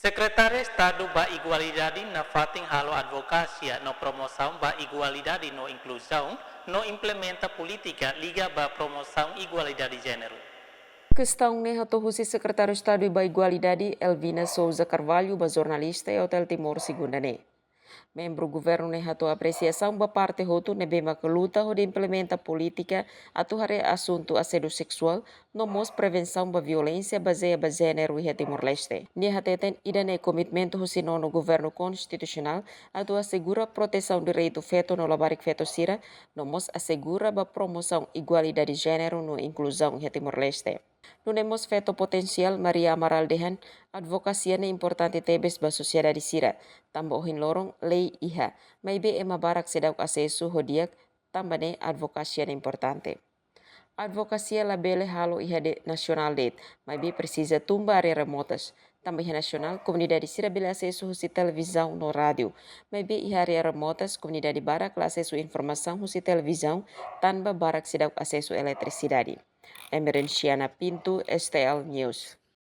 Sekretaris Estado ba igualdade na fating halo advocacia no promoção ba igualdade no inclusão no implementa política liga ba promoção igualdade de gênero. Questão ne hatohusi Secretário de Estado da Igualdade Elvina Souza Carvalho, ba jornalista e Hotel Timor Segunda ne. Membro governo ne hato apreciação ba parte hotu ne bema que luta ho de implementa política atu hare assunto assédio sexual no mos prevenção ba violência baseia ba gênero e Timor Leste. Ne hateten ida ne comitimento ho sino no governo constitucional atu assegura proteção do direito feto no labarik feto sira no mos assegura ba promoção igualdade de gênero no inclusão e Timor Leste. No nemos feto potensial Maria Amaral Dehan, advocacia ne importante tebes ba sociedade sira, tambohin lorong lei iha, may be ema barak sedauk asesu hodiak, tambane advocacia ne importante. Advocacia labele halo iha de nacional det, may be precisa tumba área remotas, também nacional, comunidade sira bele acesso husi televisão no rádio, may be iha área remotas, comunidade barak la acesso informação husi televisão, tanpa barak sedauk acesso eletricidade. Emerenciana Pinto, STL News.